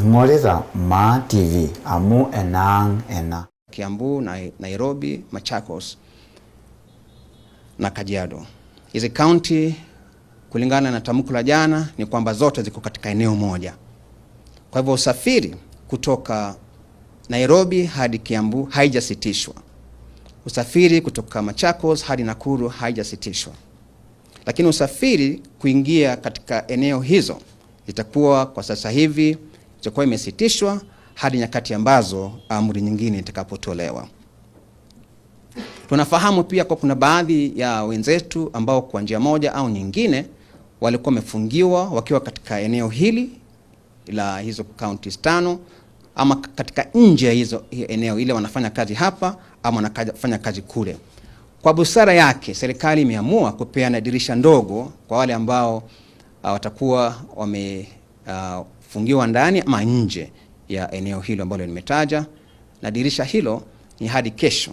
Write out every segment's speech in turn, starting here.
ing'orita Ma TV amu enang ena. Kiambu, Nairobi, Machakos na Kajiado. Hizi county kulingana na tamko la jana ni kwamba zote ziko katika eneo moja. Kwa hivyo usafiri kutoka Nairobi hadi Kiambu haijasitishwa. Usafiri kutoka Machakos hadi Nakuru haijasitishwa. Lakini usafiri kuingia katika eneo hizo itakuwa kwa sasa hivi itakuwa imesitishwa hadi nyakati ambazo amri nyingine itakapotolewa. Tunafahamu pia kwa kuna baadhi ya wenzetu ambao kwa njia moja au nyingine walikuwa wamefungiwa wakiwa katika eneo hili la hizo counties 5 ama katika nje ya hizo eneo ile wanafanya kazi hapa ama wanafanya kazi kule. Kwa busara yake serikali imeamua kupeana dirisha ndogo kwa wale ambao watakuwa wamefungiwa ndani ama nje ya eneo hilo ambalo nimetaja, na dirisha hilo ni hadi kesho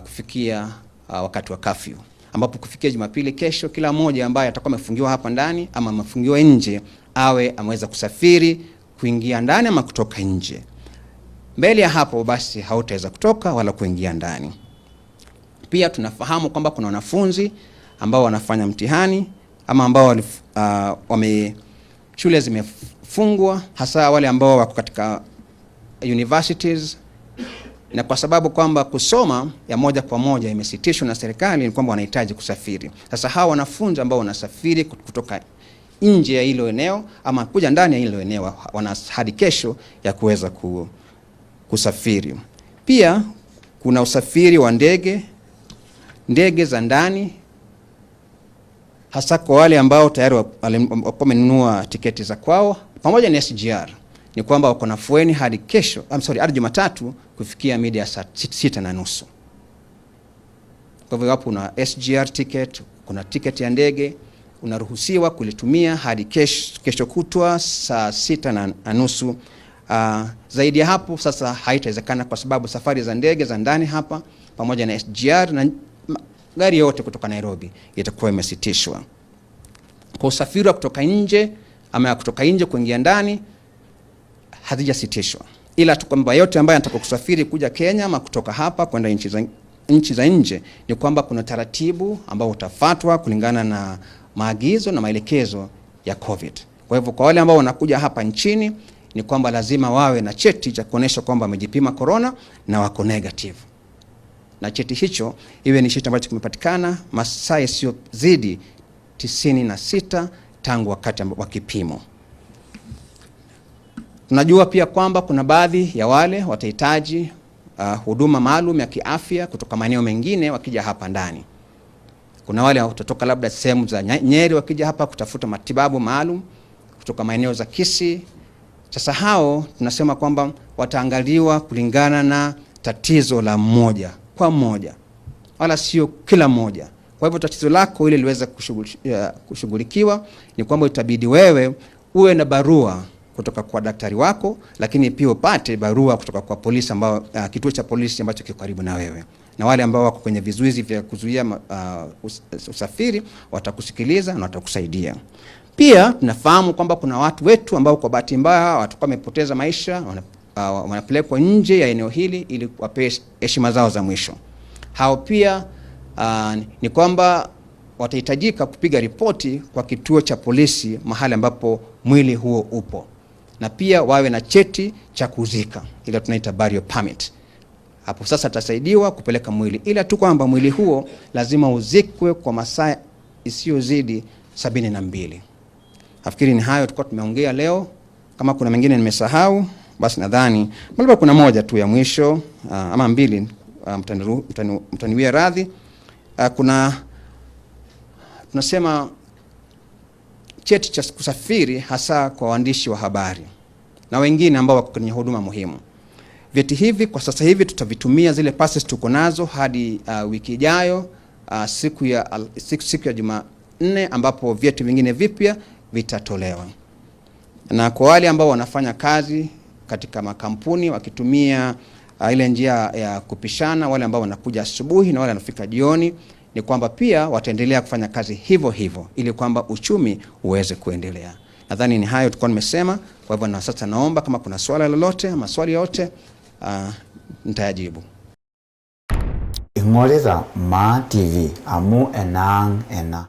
kufikia wakati wa curfew, ambapo kufikia Jumapili kesho kila mmoja ambaye atakuwa amefungiwa hapa ndani ama amefungiwa nje awe ameweza kusafiri kuingia ndani ama kutoka nje. Mbele ya hapo basi hautaweza kutoka wala kuingia ndani. Pia tunafahamu kwamba kuna wanafunzi ambao wanafanya mtihani ama ambao shule zimefungwa, hasa wale ambao wako katika universities, na kwa sababu kwamba kusoma ya moja kwa moja imesitishwa na serikali, ni kwamba wanahitaji kusafiri. Sasa hawa wanafunzi ambao wanasafiri kutoka nje ya hilo eneo ama kuja ndani ya hilo eneo wana hadi kesho ya kuweza kusafiri. Pia kuna usafiri wa ndege za ndani, hasa kwa wale ambao tayari wamenunua tiketi za kwao pamoja na SGR. Ni kwamba wako na fueni hadi kesho, hadi Jumatatu kufikia mida ya saa 6:30. Kwa hivyo hapo una SGR ticket, kuna ticket ya ndege, unaruhusiwa kulitumia hadi kesho kutwa saa 6:30. Zaidi ya hapo sasa haitawezekana, kwa sababu safari za ndege za ndani hapa pamoja na SGR na gari yote kutoka Nairobi itakuwa imesitishwa. Kwa usafiri wa kutoka nje ama kutoka nje kuingia ndani hazijasitishwa, ila tu kwamba yote ambaye anataka kusafiri kuja Kenya ama kutoka hapa kwenda nchi za nje ni kwamba kuna taratibu ambao utafuatwa kulingana na maagizo na maelekezo ya COVID. Kwa hivyo kwa wale ambao wanakuja hapa nchini ni kwamba lazima wawe na cheti cha kuonesha kwamba wamejipima corona na wako negative. Na cheti hicho iwe ni cheti ambacho kimepatikana masaa yasiyozidi 96 tangu wakati wa kipimo. Tunajua pia kwamba kuna baadhi ya wale watahitaji huduma maalum ya kiafya kutoka maeneo mengine wakija hapa ndani. Kuna wale watatoka labda sehemu za Nyeri wakija hapa kutafuta matibabu maalum kutoka maeneo za Kisii. Sasa hao tunasema kwamba wataangaliwa kulingana na tatizo la mmoja kwa mmoja, wala sio kila mmoja. Kwa hivyo tatizo lako ile liweze kushughulikiwa ni kwamba itabidi wewe uwe na barua kutoka kwa daktari wako, lakini pia upate barua kutoka kwa polisi ambao kituo cha polisi ambacho kiko karibu na wewe. Na wale ambao wako kwenye vizuizi vya kuzuia usafiri watakusikiliza na watakusaidia. Pia tunafahamu kwamba kuna watu wetu ambao kwa bahati mbaya watakuwa wamepoteza maisha, wanapelekwa nje ya eneo hili ili wape heshima zao za mwisho. Hao pia ni kwamba watahitajika kupiga ripoti kwa kituo cha polisi mahali ambapo mwili huo upo, na pia wawe na cheti cha kuzika, ile tunaita burial permit. Hapo sasa atasaidiwa kupeleka mwili, ila tu kwamba mwili huo lazima uzikwe kwa masaa isiyozidi 72. Nafikiri ni hayo tulikuwa tumeongea leo. Kama kuna mengine nimesahau basi nadhani labda kuna moja tu ya mwisho ama mbili, mtaniwia radhi. Tunasema cheti cha kusafiri hasa kwa waandishi wa habari na wengine ambao wako kwenye huduma muhimu. Vyeti hivi kwa sasa hivi tutavitumia zile passes tuko nazo hadi wiki ijayo, siku ya Jumanne, ambapo vyeti vingine vipya vitatolewa. Na kwa wale ambao wanafanya kazi katika makampuni wakitumia ile njia ya kupishana, wale ambao wanakuja asubuhi na wale wanafika jioni, ni kwamba pia wataendelea kufanya kazi hivyo hivyo ili kwamba uchumi uweze kuendelea. Nadhani ni hayo tulikuwa nimesema. Kwa hivyo na sasa naomba kama kuna swala lolote, maswali yote nitayajibu. Ing'orita Ma TV amu enang ena.